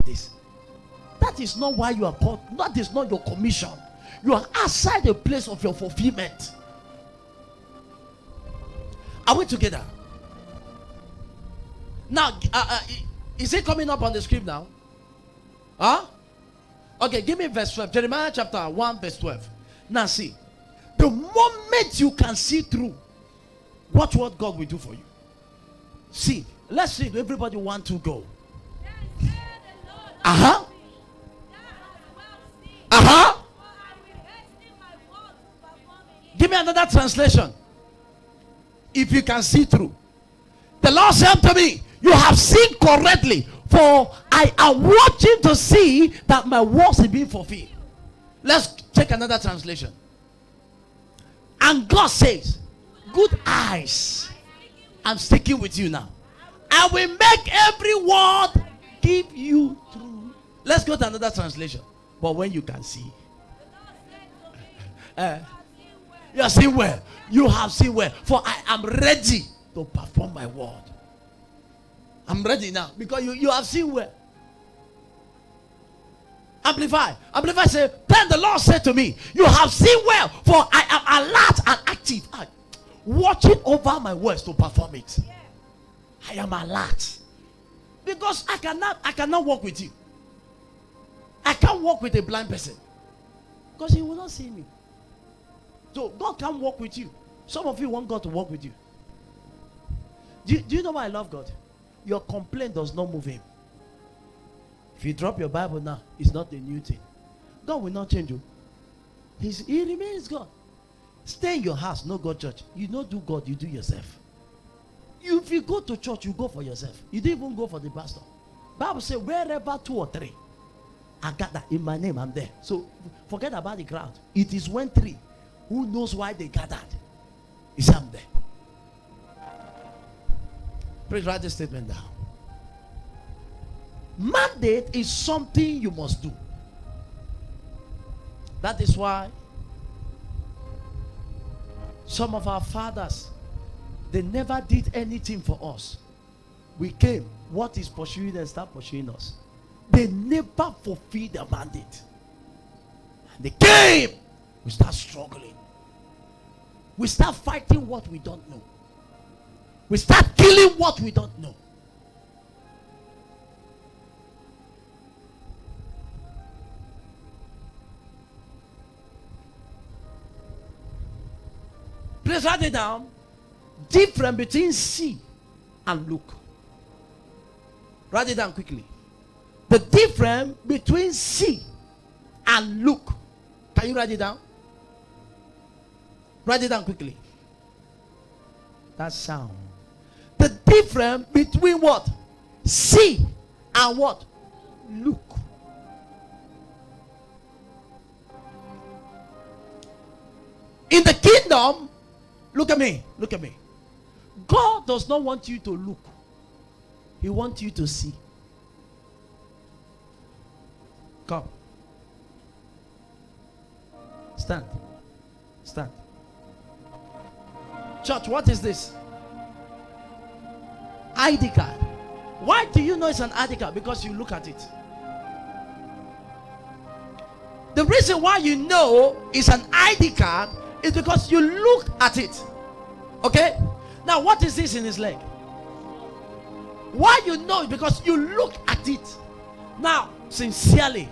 this. That is not why you are called. That is not your commission. You are outside the place of your fulfillment. Are we together? Now, is it coming up on the screen now? Huh? Okay, give me verse 12. Jeremiah chapter 1 verse 12. Now see. The moment you can see through, watch what God will do for you. See. Let's see. Everybody want to go. Uh-huh. Uh-huh. Give me another translation. If you can see through. The Lord said to me, you have seen correctly, for I am watching to see that my words are being fulfilled. Let's check another translation. And God says, good eyes. I'm sticking with you now. I will make every word give you through. Let's go to another translation. But when you can see. You have seen well. You have seen well. For I am ready to perform my word. I'm ready now. Because you have seen well. Amplify. Amplify say, then the Lord said to me, you have seen well. For I am alert and active. Watching over my words to perform it. I am alert. Because I cannot walk with you. I can't walk with a blind person. Because he will not see me. So God can't walk with you. Some of you want God to walk with you. Do you know why I love God? Your complaint does not move him. If you drop your Bible now, it's not a new thing. God will not change you. He remains God. Stay in your house, no go church. You don't do God, you do yourself. If you go to church, you go for yourself. You don't even go for the pastor. Bible says, wherever 2 or 3 are gathered in my name, I'm there. So forget about the crowd. It is when 3 who knows why they gathered. Is I'm there. Please write this statement down. Mandate is something you must do. That is why some of our fathers, they never did anything for us. We came. What is pursuing and start pursuing us? They never fulfilled their mandate. And they came. We start struggling. We start fighting what we don't know. We start killing what we don't know. Please write it down. Difference between see and look. Write it down quickly. The difference between see and look. Can you write it down? Write it down quickly. That sound. The difference between what? See and what? Look. In the kingdom, look at me. Look at me. God does not want you to look. He wants you to see. Come. Stand. Stand. Church, what is this? ID card. Why do you know it's an ID card? Because you look at it. The reason why you know it's an ID card is because you look at it. Okay? Now, what is this in his leg? Why you know it? Because you look at it. Now, sincerely,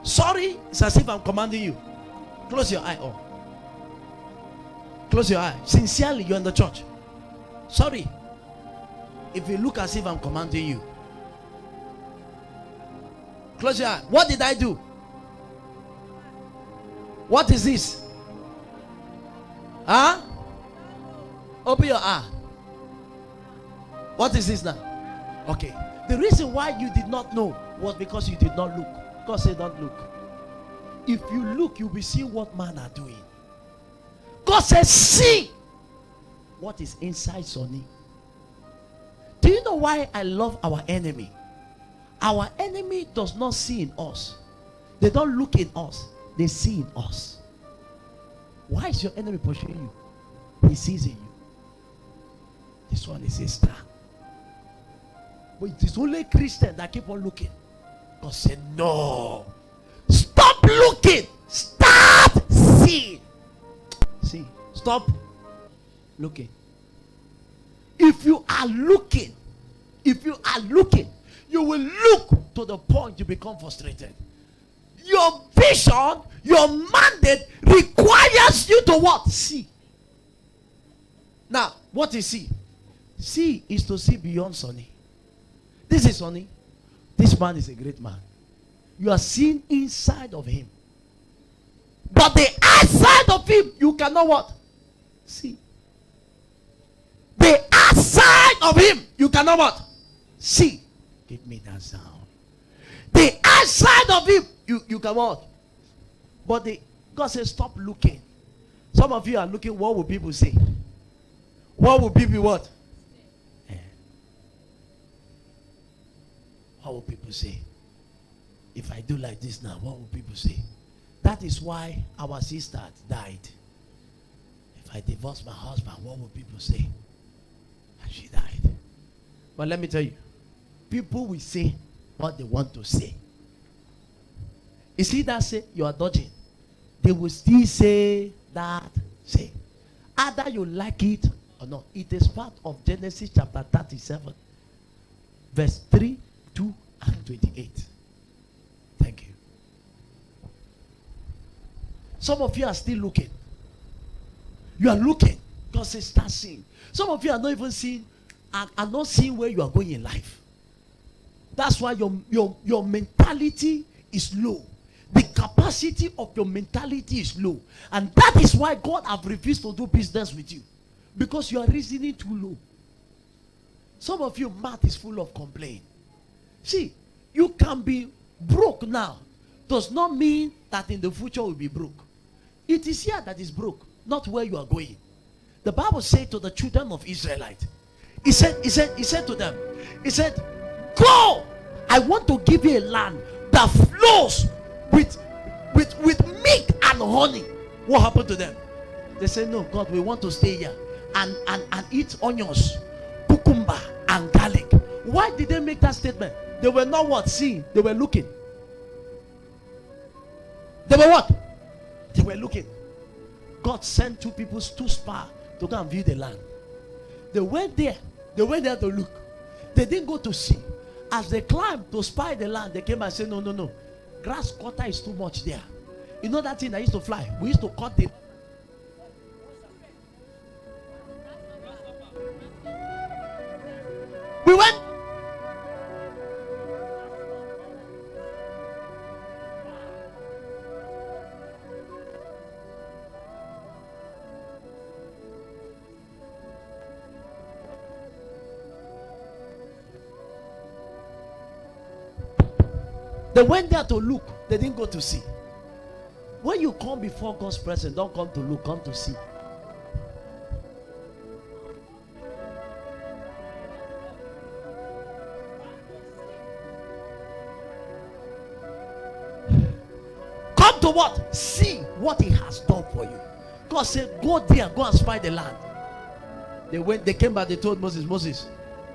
sorry, it's as if I'm commanding you. Close your eye. Oh. Close your eye. Sincerely, you're in the church. Sorry. If you look as if I'm commanding you. Close your eye. What did I do? What is this? Huh? Open your eye. What is this now? Okay. The reason why you did not know was because you did not look. God said don't look. If you look, you will see what men are doing. God says see what is inside Sonny. Do you know why I love our enemy? Our enemy does not see in us. They don't look in us. They see in us. Why is your enemy pursuing you? He sees in you. This one is a star. But it is only Christians that keep on looking. God said, no. Stop looking. Start seeing. See, stop looking. If you are looking, you will look to the point you become frustrated. Your vision, your mandate requires you to what? See. Now, what is see? See is to see beyond Sonny. This is Sonny. This man is a great man. You are seeing inside of him. But the outside of him, you cannot what? See. The outside of him, you cannot what? See. Give me that sound. The outside of him, you can what? But God says, stop looking. Some of you are looking, what will people say? What will people what? What will people say? If I do like this now, what will people say? That is why our sister died. If I divorce my husband, what will people say? And she died. But let me tell you, people will say what they want to say. You see that say you are dodging. They will still say that say. Either you like it or not. It is part of Genesis chapter 37, verse 3, 2, and 28. Thank you. Some of you are still looking. You are looking. God says start seeing. Some of you are not even seeing, are not seeing where you are going in life. That's why your mentality is low. The capacity of your mentality is low. And that is why God have refused to do business with you. Because you are reasoning too low. Some of you, mouth is full of complaint. See, you can be broke now. Does not mean that in the future will be broke. It is here that is broke, not where you are going. The Bible said to the children of Israelite, He said to them, He said, go, I want to give you a land that flows with milk and honey. What happened to them? They said, no, God, we want to stay here and eat onions, cucumber, and garlic. Why did they make that statement? They were not what? Seeing. They were looking. They were what? They were looking. God sent two spies to go and view the land. They went there. They went there to look. They didn't go to see. As they climbed to spy the land, they came and said, no. Grass cutter is too much there. You know that thing that used to fly? We used to cut it. We went. They went there to look. They didn't go to see. When you come before God's presence, don't come to look, come to see. Come to what? See what He has done for you. God said, go there, go and spy the land. They came back, they told Moses,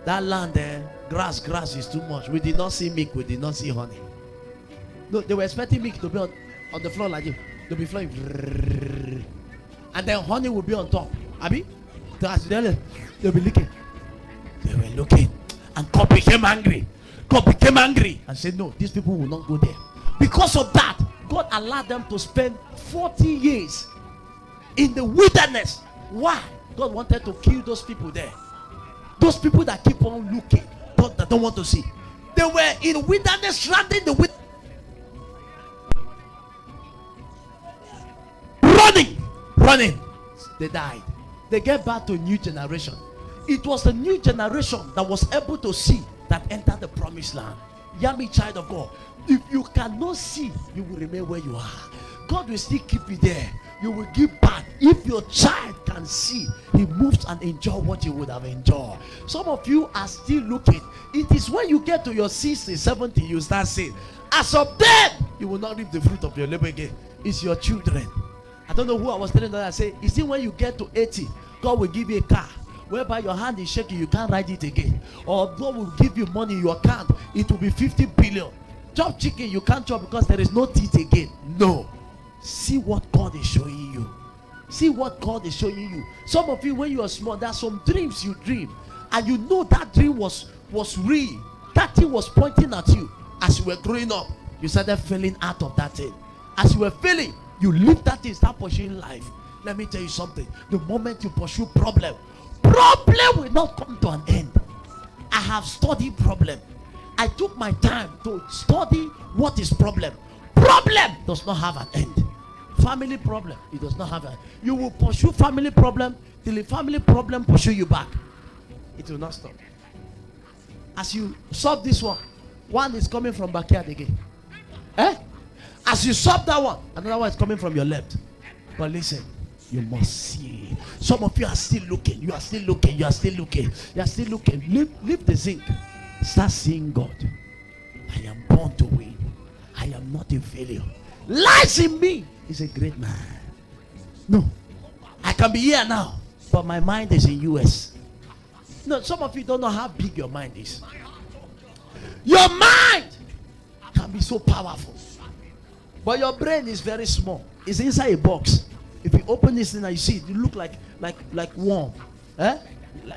that land there, grass is too much. We did not see milk, we did not see honey. No, they were expecting milk to be on the floor like this. They'll be flowing. And then honey will be on top. Abi? They'll be looking. They were looking. And God became angry. And said, no, these people will not go there. Because of that, God allowed them to spend 40 years in the wilderness. Why? God wanted to kill those people there. Those people that keep on looking, that don't want to see. They were in wilderness, surrounding the wilderness. Running. They died. They get back to a new generation. It was the new generation that was able to see that entered the promised land. Yummy child of God. If you cannot see, you will remain where you are. God will still keep you there. You will give back. If your child can see, he moves and enjoy what he would have enjoyed. Some of you are still looking. It is when you get to your 60, 70, you start saying, as of then, you will not reap the fruit of your labor again. It's your children. I don't know who I was telling that. I say, you see, when you get to 80, God will give you a car whereby your hand is shaking, you can't ride it again. Or God will give you money in your account, it will be 50 billion. chop chicken, you can't chop because there is no teeth again. No. See what God is showing you. See what God is showing you. Some of you, when you are small, there are some dreams you dream, and you know that dream was real. That thing was pointing at you. As you were growing up, you started falling out of that thing. As you were failing, you leave that thing, start pursuing life. Let me tell you something. The moment you pursue problem will not come to an end. I have studied problem. I took my time to study what is problem. Problem does not have an end. Family problem, it does not have an end. You will pursue family problem till the family problem pursue you back. It will not stop. As you solve this one is coming from backyard again. As you solve that one, another one is coming from your left. But listen, you must see. Some of you are still looking. You are still looking. You are still looking. You are still looking. Leave the zinc. Start seeing God. I am born to win. I am not a failure. Lies in me is a great man. No, I can be here now, but my mind is in US. No, some of you don't know how big your mind is. Your mind can be so powerful, but your brain is very small. It's inside a box. If you open this thing and you see it, you look like worm,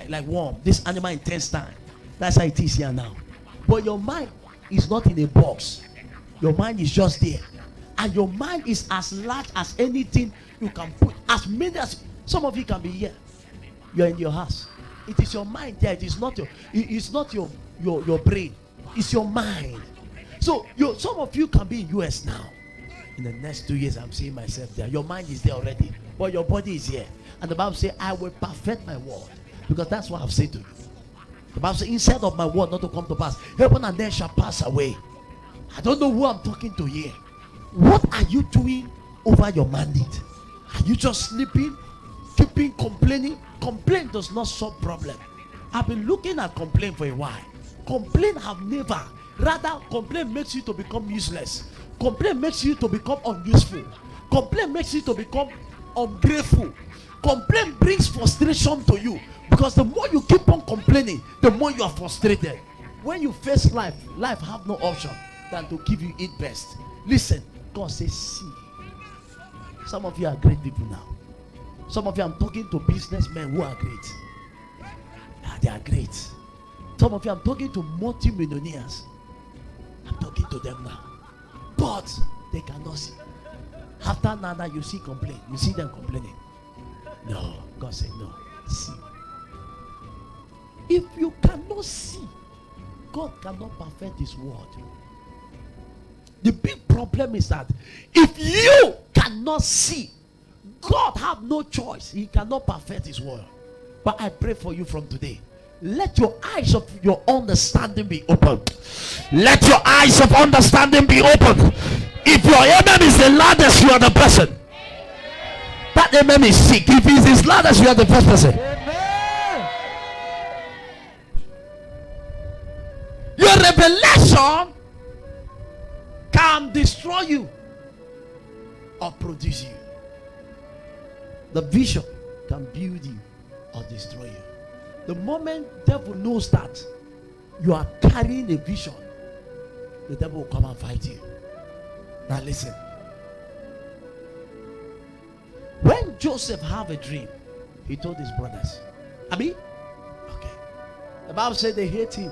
like worm. This animal intestine. That's how it is here now. But your mind is not in a box. Your mind is just there, and your mind is as large as anything you can put. As many as some of you can be here. You are in your house. It is your mind there. It is not your. It's not your brain. It's your mind. So some of you can be in US now. In the next 2 years, I'm seeing myself there. Your mind is there already, but your body is here. And the Bible says, "I will perfect my word," because that's what I've said to you. The Bible says, "Instead of my word not to come to pass, heaven and earth shall pass away." I don't know who I'm talking to here. What are you doing over your mandate? Are you just sleeping, keeping complaining? Complaint does not solve problem. I've been looking at complaint for a while. Complaint have never. Rather, complaint makes you to become useless. Complaint makes you to become unuseful. Complaint makes you to become ungrateful. Complaint brings frustration to you, because the more you keep on complaining, the more you are frustrated. When you face life have no option than to give you its best. Listen, God says, see. Some of you are great people now. Some of you, I'm talking to businessmen who are great. They are great. Some of you, I'm talking to multi-millionaires. I'm talking to them now. But they cannot see. After now, you see complaint. You see them complaining. No, God said no. See. If you cannot see, God cannot perfect his word. The big problem is that if you cannot see, God have no choice. He cannot perfect his word. But I pray for you from today. Let your eyes of your understanding be open. Let your eyes of understanding be open. If your amen is the loudest, you are the person. That amen is sick. If it is loudest, you are the first person. Amen. Your revelation can destroy you or produce you. The vision can build you or destroy you. The moment devil knows that you are carrying a vision, the devil will come and fight you. Now listen. When Joseph had a dream, he told his brothers. Okay. The Bible said they hate him.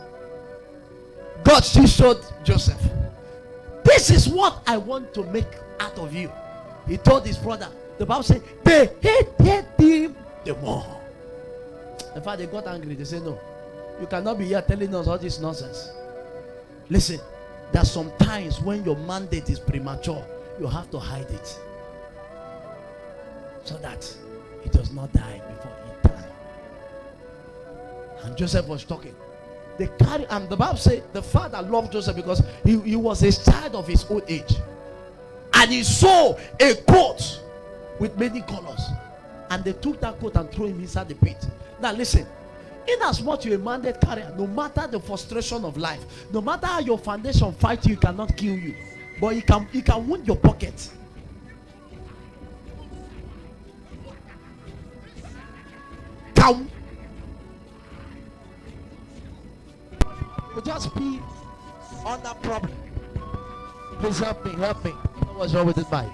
God still showed Joseph. This is what I want to make out of you. He told his brother. The Bible said they hated him the more. In fact, they got angry. They said, no, you cannot be here telling us all this nonsense. Listen, there are some times when your mandate is premature, you have to hide it so that it does not die before it dies. And Joseph was talking. They carry, and the Bible says the father loved Joseph because he was a child of his old age, and he saw a coat with many colors, and they took that coat and threw him inside the pit. Now listen, in as much you're a mandate carrier, no matter the frustration of life, no matter how your foundation fights you, cannot kill you, but it can wound your pocket. You just be under problem. Please help me, help me. I don't know what's wrong with this mic.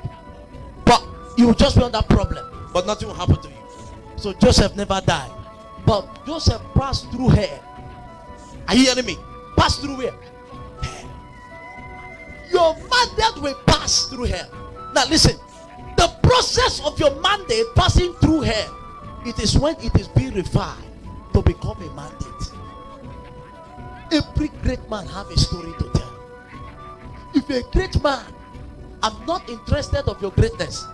But you will just be on that problem, but nothing will happen to you. So Joseph never died. But Joseph passed through hell. Are you hearing me? Pass through where? Hell. Your mandate will pass through hell. Now listen. The process of your mandate passing through hell, it is when it is being refined to become a mandate. Every great man have a story to tell. If you're a great man, I'm not interested of your greatness.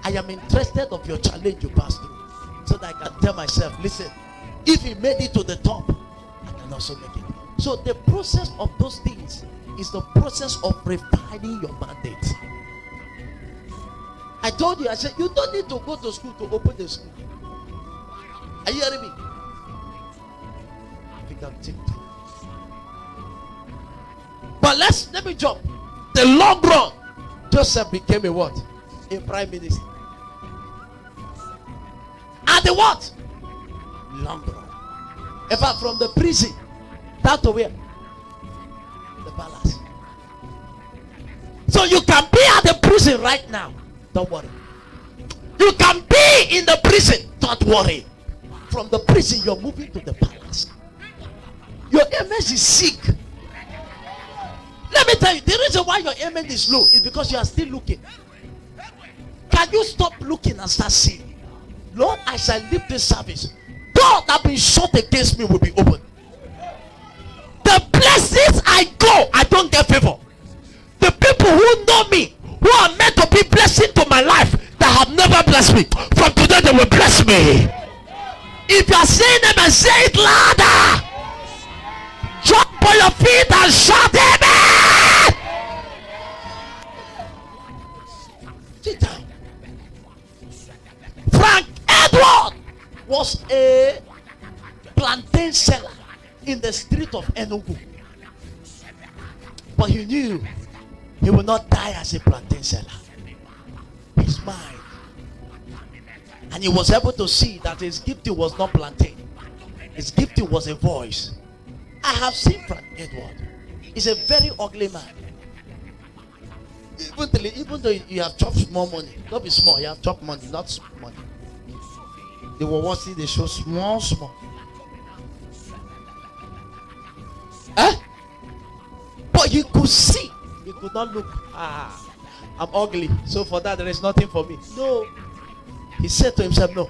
I am interested of your challenge you pass through. So that I can tell myself, listen, if he made it to the top, I can also make it. So the process of those things is the process of refining your mandate. I told you, I said, you don't need to go to school to open the school. Are you hearing me? I think I'm thinking. But let me jump. The long run, Joseph became a what? A prime minister. And the what? Long run. In fact, from the prison, down to where? The palace. So you can be at the prison right now. Don't worry. You can be in the prison. Don't worry. From the prison, you're moving to the palace. Your image is sick. Let me tell you, the reason why your image is low is because you are still looking. Can you stop looking and start seeing? Lord, I shall leave this service. Door that been shut against me will be open. The places I go, I don't get favor. The people who know me, who are meant to be blessing to my life, that have never blessed me, from today they will bless me. If you are saying them and say it louder, jump on your feet and shout amen. Sit down. Frank Edward was a plantain seller in the street of Enugu, but he knew he will not die as a plantain seller. His mind, and he was able to see that his gifting was not plantain. His gifting was a voice. I have seen Frank Edward. He's a very ugly man. Even though you have chopped small money, don't be small. You have chopped money, not small money. They were watching the show small. But you could see. He could not look. I'm ugly, so for that there is nothing for me. No. He said to himself, no.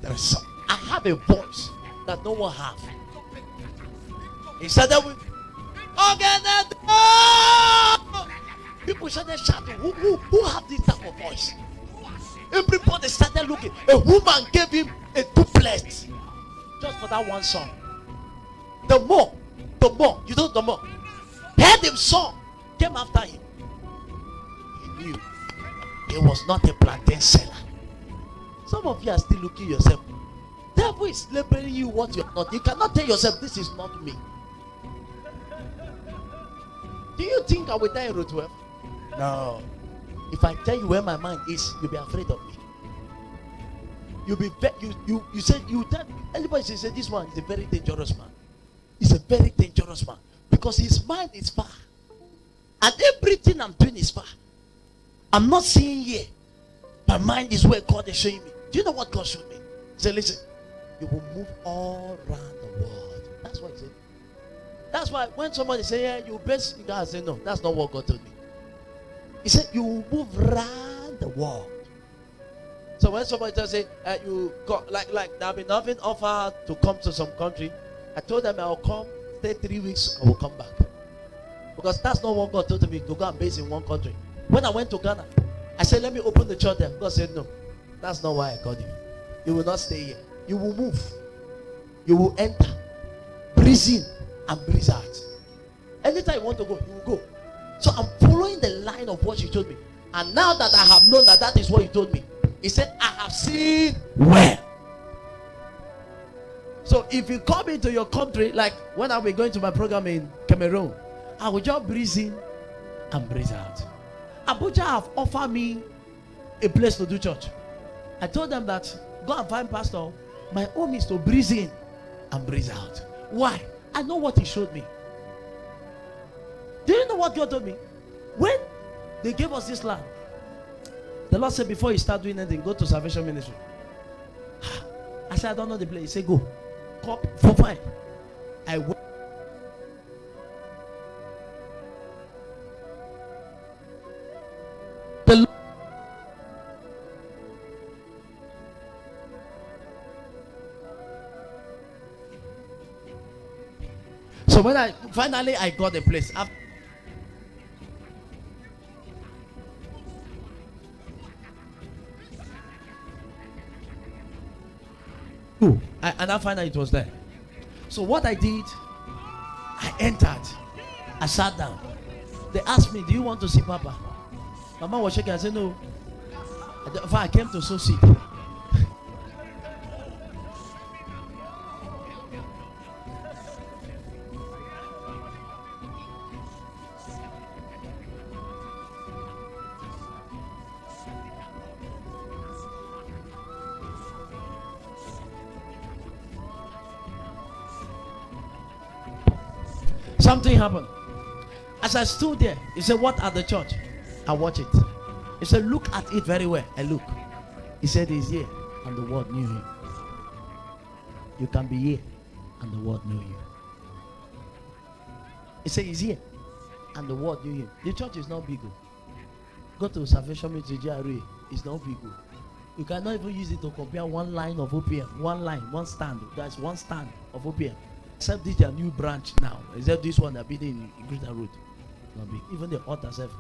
There is some. I have a voice that no one have. He said that with people started shouting, who have this type of voice? Everybody started looking. A woman gave him a duplet just for that one song. The more, you know, the more heard him song, came after him. He knew he was not a plantain seller. Some of you are still looking yourself. Devil is labeling you what you're not. You cannot tell yourself, this is not me. Do you think I will die in road 12? No. If I tell you where my mind is, you'll be afraid of me. You'll be you said you tell anybody say this one is a very dangerous man. He's a very dangerous man because his mind is far, and everything I'm doing is far. I'm not seeing here. My mind is where God is showing me. Do you know what God showed me? He said, listen, you will move all around the world. That's what he said. That's why when somebody say, yeah, you best, God, I say, no, that's not what God told me. He said, you will move around the world. So when somebody just say, you got like there have been nothing offered to come to some country, I told them I'll come, stay 3 weeks, I will come back. Because that's not what God told me to go and base in one country. When I went to Ghana, I said, let me open the church there. God said, no, that's not why I called you. You will not stay here. You will move. You will enter, breathe in and breathe out. Anytime you want to go, you will go. So I'm following the line of what you told me. And now that I have known that that is what you told me, he said, I have seen well. So if you come into your country, like when I was going to my program in Cameroon, I will just breathe in and breathe out. Abuja have offered me a place to do church. I told them that go and find pastor. My own is to breathe in and breathe out. Why? I know what he showed me. Do you know what God told me? When They gave us this land. The Lord said, before you start doing anything, go to Salvation Ministry. I said, I don't know the place. He said, go. Come for fine. I went. So when I finally got a place. And I found out it was there. So what I did, I entered. I sat down. They asked me, do you want to see Papa? Mama was shaking. I said, no. I came to so seat. Something happened. As I stood there, he said, what at the church? I watch it. He said, look at it very well. I look. He said, he's here, and the world knew him. You can be here, and the world knew you. He said, he's here, and the world knew him. The church is not big. Go to Salvation Ministry GRA. It's not big. You cannot even use it to compare one line of OPM. One line, one stand. That's one stand of OPM. Except this their new branch now. Except this one that been in Greater Road. Not big. Even the altar self.